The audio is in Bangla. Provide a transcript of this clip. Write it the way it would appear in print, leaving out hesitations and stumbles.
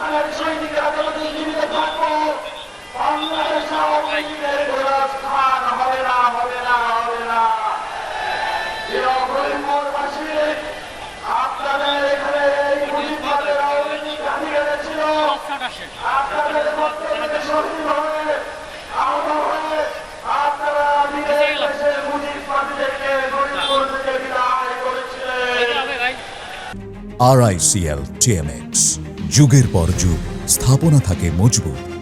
পাকিস্তানের সৈনিকরা যতদিন জীবিত থাকবো বাংলাদেশে আওয়ামী লীগের কোনো স্থান হবে না, হবে না, হবে না। ফরিদপুরবাসী, আপনাদের এখানে এই মুজিববাদের আওয়ামী লীগ ঘাঁটি ছিল, আপনাদের মধ্য থেকে শহীদ হয়ে আহত হয়ে আপনারা নিজের দেশের মুজিববাদীদেরকে ফরিদপুর থেকে বিদায় করেছিলেন। RICL TMX, যুগের পর যুগ স্থাপনা থাকে মজবুত।